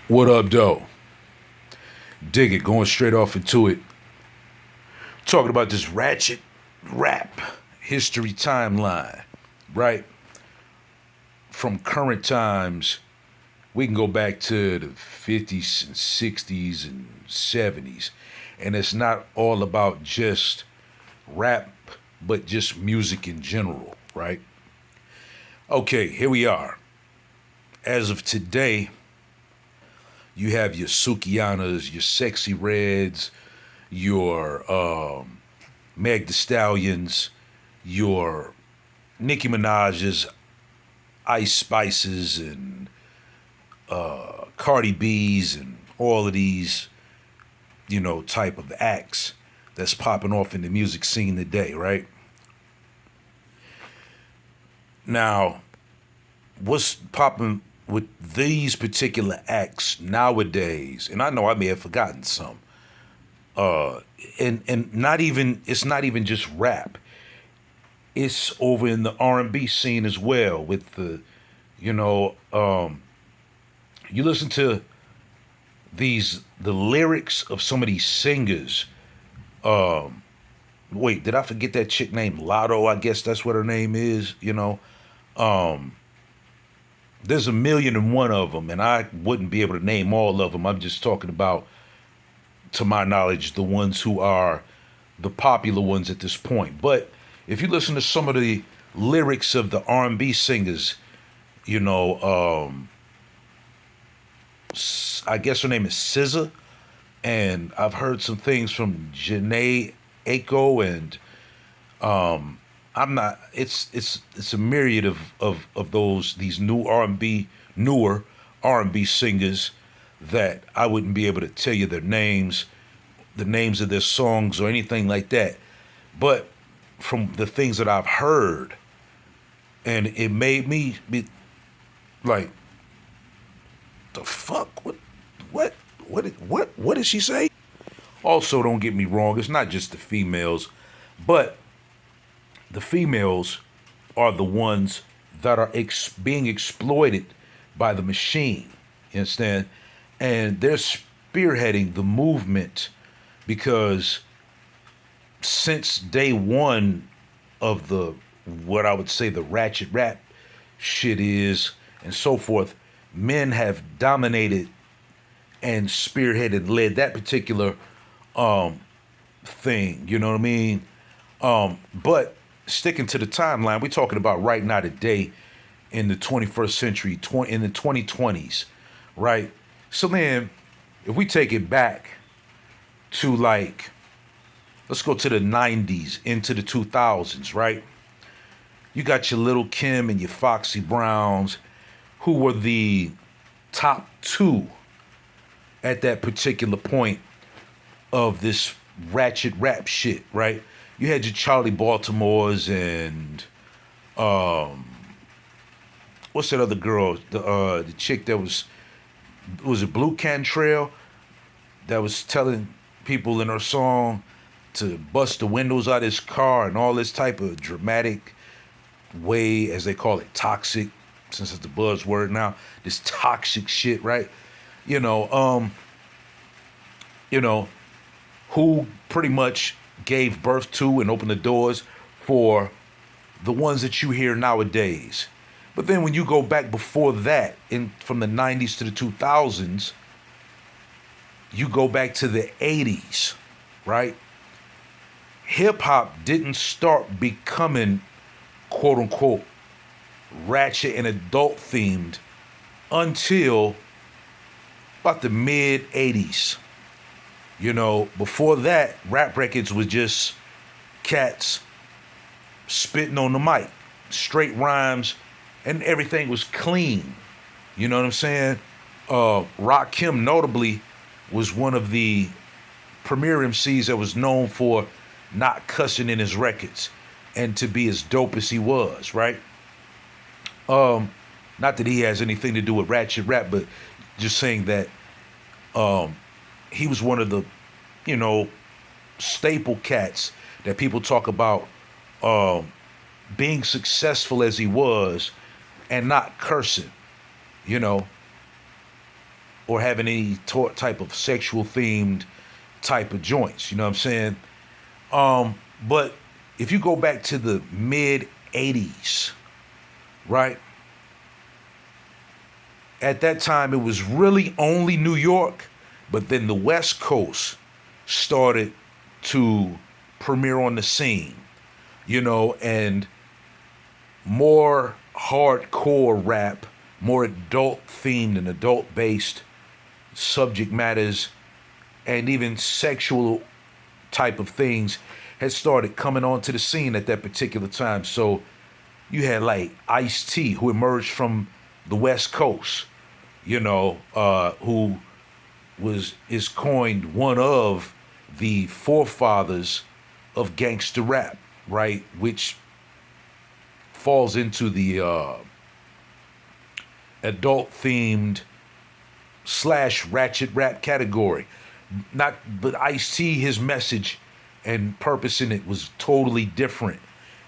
What up, though? Dig it, going straight off into it. Talking about this Ratchet rap history timeline, right? From current times, we can go back to the 50s and 60s and 70s. And it's not all about just rap, but just music in general, right? Okay, here we are. As of today, you have your Sukianas, your Sexy Reds, your Meg the Stallions, your Nicki Minaj's, Ice Spices, and Cardi B's, and all of these, type of acts that's popping off in the music scene today, right? Now, what's popping with these particular acts nowadays, and I know I may have forgotten some, uh, and not even it's not even just rap. It's over in the R&B scene as well with the, you know, you listen to the lyrics of some of these singers. Um, Wait, did I forget that chick named Lotto? I guess that's what her name is. Um, there's a million and one of them, and I wouldn't be able to name all of them. I'm just talking about, to my knowledge, the ones who are the popular ones at this point. But if you listen to some of the lyrics of the R&B singers, you know, I guess her name is SZA, and I've heard some things from Janae Aiko, and I'm not. It's a myriad of these newer R&B singers that I wouldn't be able to tell you their names, the names of their songs or anything like that. But from the things that I've heard, and it made me be like, the fuck? What? What did she say? Also, don't get me wrong, it's not just the females, but the females are the ones that are being exploited by the machine. You understand? And they're spearheading the movement because since day one of the, what I would say, the ratchet rap shit is and so forth, men have dominated and spearheaded, led that particular um thing. You know what I mean? But sticking to the timeline, we're talking about right now today in the 21st century, in the 2020s, right? So then, if we take it back to like, let's go to the 90s into the 2000s, right? You got your Little Kim and your Foxy Browns, who were the top two at that particular point of this ratchet rap shit, right? You had your Charlie Baltimore's and what's that other girl? The chick that was it Blue Cantrell that was telling people in her song to bust the windows out of his car and all this type of dramatic way, as they call it, toxic, since it's the buzzword now. This toxic shit, right? You know, um, you know, who pretty much gave birth to and opened the doors for the ones that you hear nowadays. But then when you go back before that, in from the 90s to the 2000s, you go back to the 80s, right? Hip hop didn't start becoming quote unquote ratchet and adult themed until about the mid 80s. Before that, rap records was just cats spitting on the mic, straight rhymes, and everything was clean. You know what I'm saying? Kim notably was one of the premier MCs that was known for not cussing in his records and to be as dope as he was, right? Um, Not that he has anything to do with ratchet rap, but just saying that um, he was one of the, you know, staple cats that people talk about um, being successful as he was and not cursing, you know. or having any type of sexual themed type of joints. You know what I'm saying? But if you go back to the mid 80s, right? At that time, it was really only New York, but then the West Coast started to premiere on the scene, and more hardcore rap, more adult themed and adult based subject matters, and even sexual type of things had started coming onto the scene at that particular time. So you had like Ice-T, who emerged from the West Coast, who is coined one of the forefathers of gangster rap, right? Which falls into the adult themed / ratchet rap category. But Ice-T, his message and purpose in it was totally different.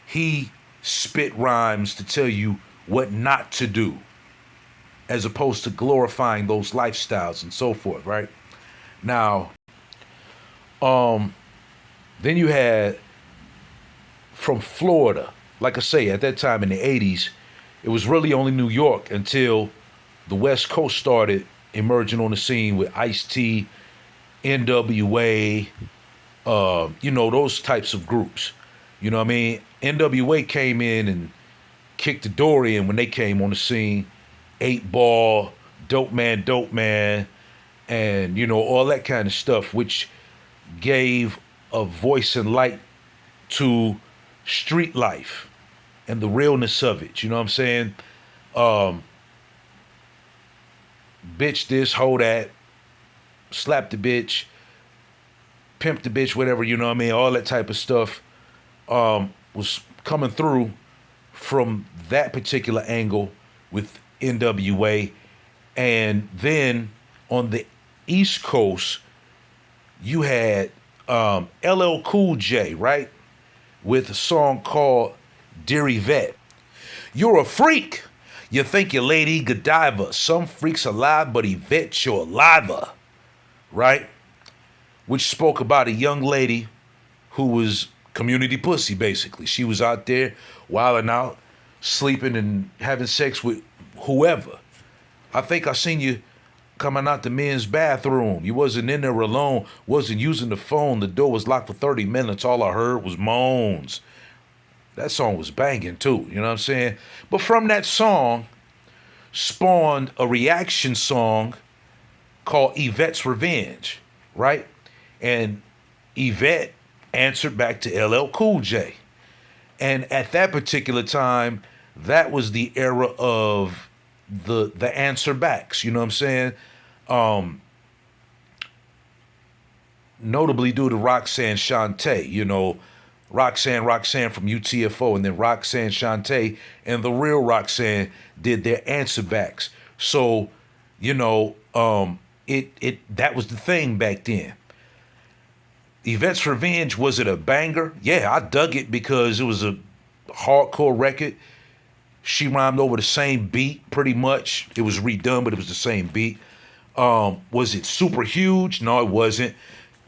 He spit rhymes to tell you what not to do, as opposed to glorifying those lifestyles and so forth, right? Now, then you had from Florida, like I say, at that time in the 80s, it was really only New York until the West Coast started emerging on the scene with Ice-T, NWA, those types of groups. You know what I mean? NWA came in and kicked the door in when they came on the scene. 8 Ball, Dope Man, and, all that kind of stuff, which gave a voice and light to street life and the realness of it. You know what I'm saying? Bitch this, hoe that, slap the bitch, pimp the bitch, whatever, you know what I mean? All that type of stuff was coming through from that particular angle with NWA. And then on the East Coast, you had LL Cool J, right? With a song called Dear Yvette. You're a freak. You think you're Lady Godiva. Some freaks alive, but Yvette, you're alive, right? Which spoke about a young lady who was community pussy, basically. She was out there wilding out, sleeping and having sex with whoever. I think I seen you coming out the men's bathroom. You wasn't in there alone, wasn't using the phone. The door was locked for 30 minutes. All I heard was moans. That song was banging too, you know what I'm saying? But from that song spawned a reaction song called Yvette's Revenge, right? And Yvette answered back to LL Cool J. And at that particular time, that was the era of the answer backs, you know what I'm saying? Notably due to Roxanne Shante, Roxanne from UTFO, and then Roxanne Shante and the real Roxanne did their answer backs. So, that was the thing back then. Yvette's Revenge, was it a banger? Yeah, I dug it because it was a hardcore record. She rhymed over the same beat pretty much. It was redone, but it was the same beat. Was it super huge? No, it wasn't.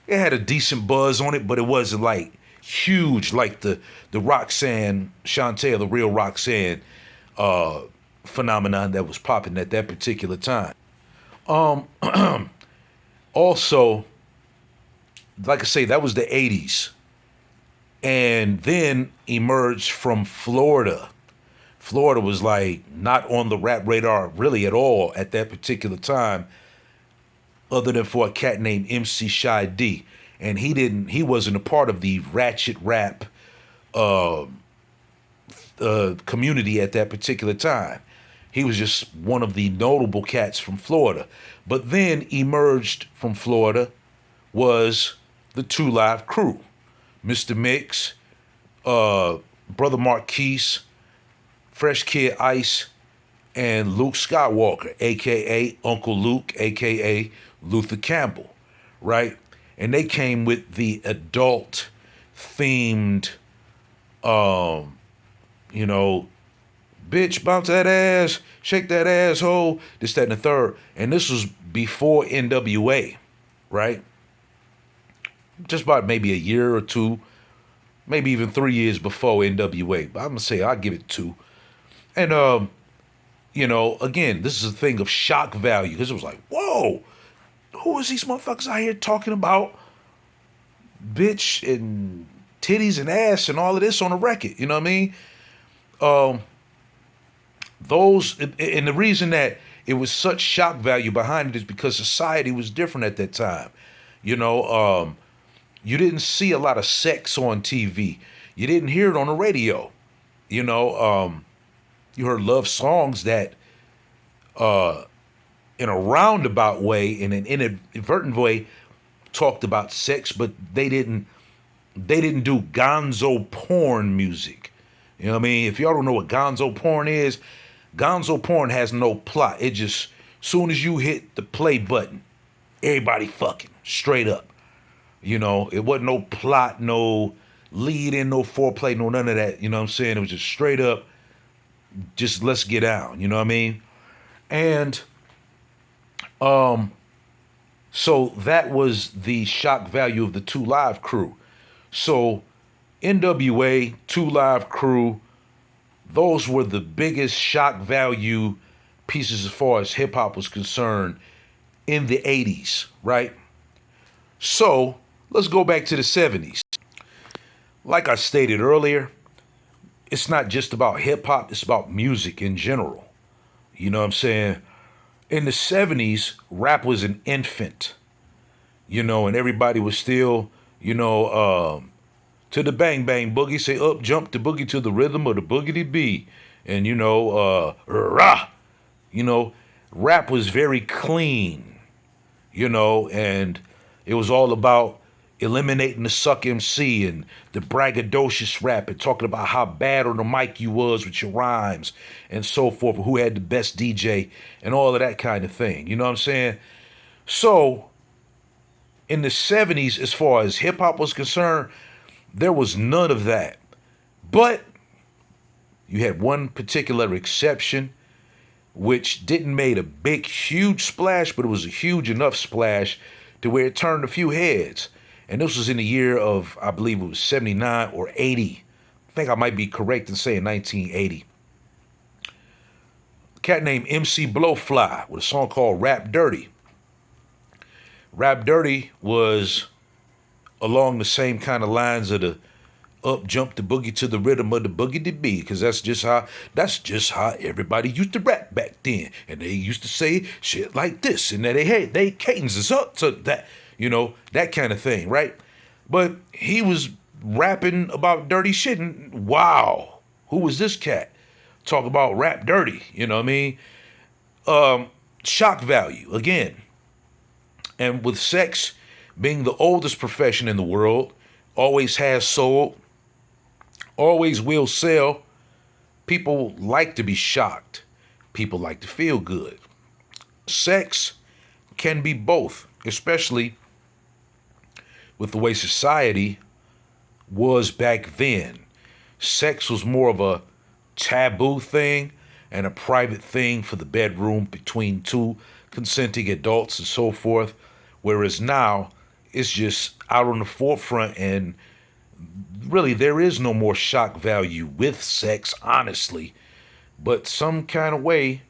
It had a decent buzz on it, but it wasn't like huge like the Roxanne Shante, the real Roxanne phenomenon that was popping at that particular time. Also, like I say, that was the 80s. And then emerged from Florida. Florida was like not on the rap radar really at all at that particular time, other than for a cat named MC Shy D. And he wasn't a part of the ratchet rap community at that particular time. He was just one of the notable cats from Florida. But then emerged from Florida was the Two Live Crew. Mr. Mix, Brother Marquise, Fresh Kid Ice, and Luke Skywalker, a.k.a. Uncle Luke, a.k.a. Luther Campbell, right? And they came with the adult-themed, Bitch, bounce that ass, shake that asshole, this, that, and the third. And this was before NWA, right? Just about maybe a year or two, maybe even 3 years before NWA. But I'm gonna say I'll give it two. And again, this is a thing of shock value because it was like, whoa, who is these motherfuckers out here talking about bitch and titties and ass and all of this on a record? You know what I mean? Um, those and the reason that it was such shock value behind it is because society was different at that time. You know, you didn't see a lot of sex on TV. You didn't hear it on the radio. You know, you heard love songs that, in a roundabout way, in an inadvertent way, talked about sex, but they didn't do gonzo porn music. You know what I mean? If y'all don't know what gonzo porn has no plot. It just, soon as you hit the play button, everybody fucking straight up. You know, it wasn't no plot, no lead in, no foreplay, no none of that. You know what I'm saying? It was just straight up, just let's get down. You know what I mean? And so that was the shock value of the Two Live Crew. So NWA, Two Live Crew, those were the biggest shock value pieces as far as hip hop was concerned in the 80s, right? So let's go back to the 70s. Like I stated earlier, it's not just about hip hop, it's about music in general. You know what I'm saying? In the 70s, rap was an infant, and everybody was still, to the bang bang boogie, say up jump the boogie to the rhythm of the boogity bee. And, rah, you know, rap was very clean, and it was all about eliminating the suck MC and the braggadocious rap and talking about how bad on the mic you was with your rhymes and so forth, who had the best DJ and all of that kind of thing. You know what I'm saying? So in the 70s, as far as hip hop was concerned, there was none of that. But you had one particular exception, which didn't make a big, huge splash, but it was a huge enough splash to where it turned a few heads. And this was in the year of, I believe it was 79 or 80. I think I might be correct in saying 1980. A cat named MC Blowfly with a song called Rap Dirty. Rap Dirty was along the same kind of lines of the up jump the boogie to the rhythm of the boogie to be, because that's just how everybody used to rap back then. And they used to say shit like this, and that they cadences up to that, that kind of thing, right? But he was rapping about dirty shit, and wow, who was this cat? Talk about rap dirty, you know what I mean? Shock value again. And with sex being the oldest profession in the world, always has sold, always will sell, people like to be shocked. People like to feel good. Sex can be both, especially with the way society was back then. Sex was more of a taboo thing and a private thing for the bedroom between two consenting adults and so forth. Whereas now, it's just out on the forefront, and really there is no more shock value with sex, honestly. But some kind of way,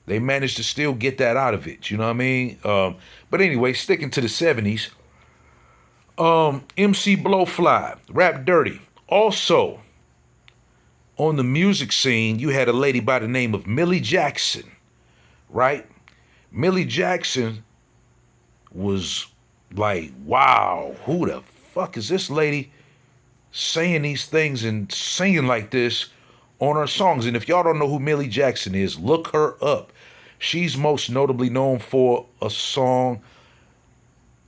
they managed to still get that out of it. You know what I mean? But anyway, sticking to the 70s, MC Blowfly, Rap Dirty. Also, on the music scene, you had a lady by the name of Millie Jackson, right? Millie Jackson was like, wow, who the fuck is this lady saying these things and singing like this on her songs? And if y'all don't know who Millie Jackson is, look her up. She's most notably known for a song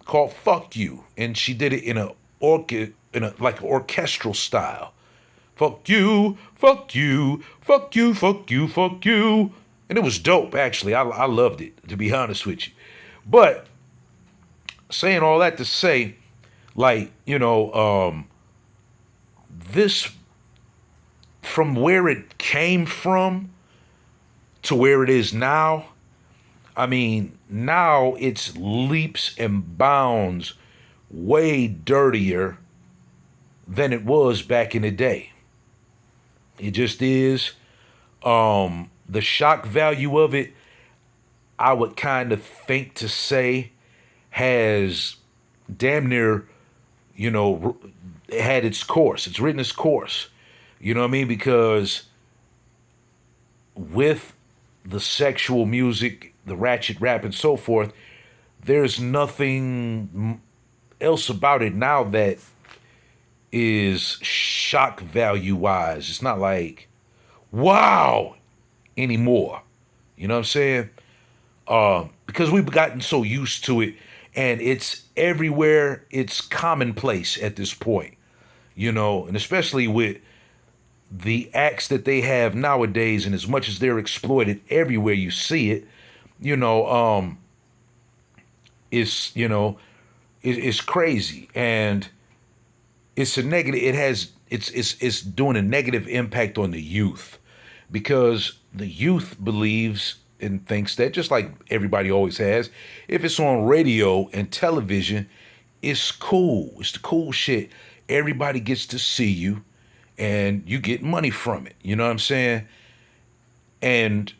called "Fuck You," and she did it in a like orchestral style. Fuck you, fuck you, fuck you, fuck you, fuck you. And it was dope, actually. I loved it, to be honest with you. But saying all that to say, like, this, from where it came from, to where it is now, I mean, now it's leaps and bounds way dirtier than it was back in the day. It just is. The shock value of it, I would kind of think to say, has damn near, had its course. It's written its course. You know what I mean? Because with the sexual music, the ratchet rap, and so forth, there's nothing else about it now that is shock value wise. It's not like, wow, anymore. You know what I'm saying? Because we've gotten so used to it and it's everywhere. It's commonplace at this point, and especially with the acts that they have nowadays, and as much as they're exploited everywhere you see it, you know, it's, it's crazy. And it's a negative, it's doing a negative impact on the youth because the youth believes and thinks that, just like everybody always has, if it's on radio and television, it's cool. It's the cool shit. Everybody gets to see you and you get money from it. You know what I'm saying? And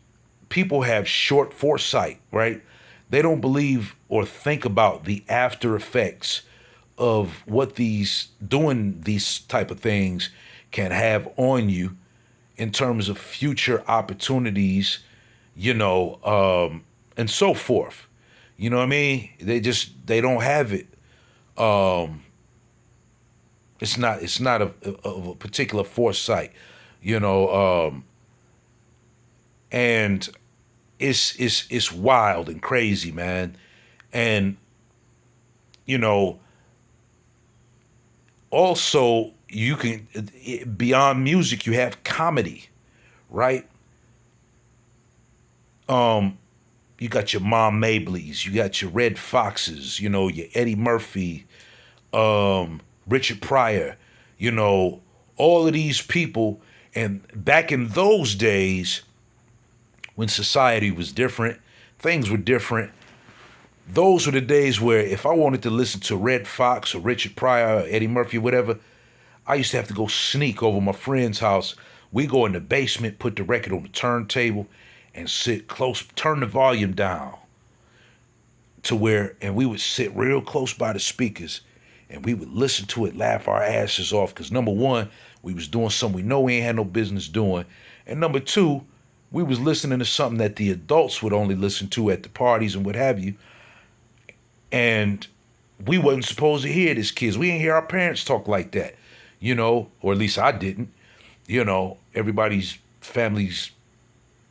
people have short foresight, right? They don't believe or think about the after effects of what doing these type of things can have on you in terms of future opportunities, and so forth. You know what I mean? They don't have it. Um, it's not of a particular foresight, you know, and it's wild and crazy, man. And you know, also you can, beyond music, you have comedy, right? Um, you got your Mom Mableys, you got your Red Foxes, your Eddie Murphy, Richard Pryor, you know, all of these people. And back in those days, when society was different, things were different. Those were the days where if I wanted to listen to Red Fox or Richard Pryor or Eddie Murphy or whatever, I used to have to go sneak over my friend's house. We go in the basement, put the record on the turntable, and sit close, turn the volume down to where, and we would sit real close by the speakers and we would listen to it, laugh our asses off. Because number one, we was doing something we know we ain't had no business doing. And number two, we was listening to something that the adults would only listen to at the parties and what have you. And we wasn't supposed to hear it as kids. We didn't hear our parents talk like that, or at least I didn't. Everybody's families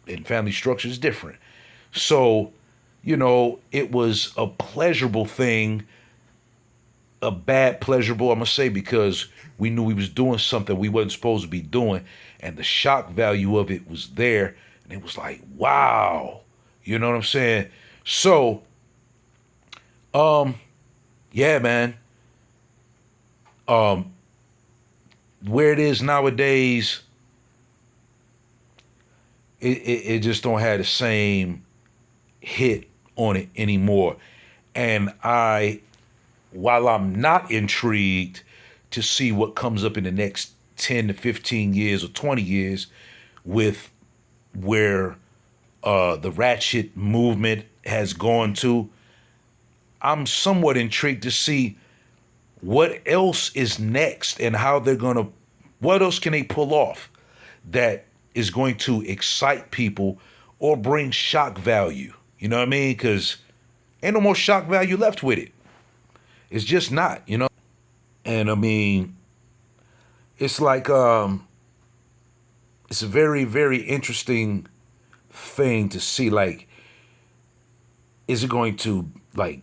and family structure is different. So, it was a pleasurable thing, a bad pleasurable, I'm gonna say, because we knew we was doing something we wasn't supposed to be doing, and the shock value of it was there, and it was like, wow, you know what I'm saying? So, yeah, man, um, where it is nowadays, it just don't have the same hit on it anymore. And while I'm not intrigued to see what comes up in the next 10 to 15 years or 20 years with where the Ratchet movement has gone to, I'm somewhat intrigued to see what else is next and how what else can they pull off that is going to excite people or bring shock value. You know what I mean? Because ain't no more shock value left with it. It's just not. And I mean, it's like, it's a very, very interesting thing to see. Like, is it going to like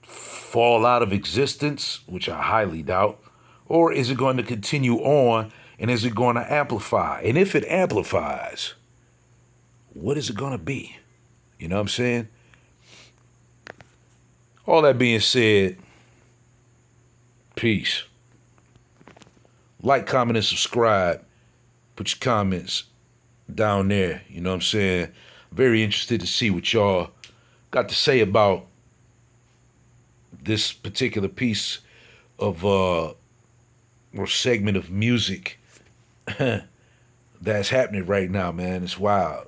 fall out of existence, which I highly doubt, or is it going to continue on, and is it going to amplify? And if it amplifies, what is it going to be? You know what I'm saying? All that being said, peace. Like, comment, and subscribe. Put your comments down there. You know what I'm saying? Very interested to see what y'all got to say about this particular piece of or segment of music that's happening right now, man. It's wild.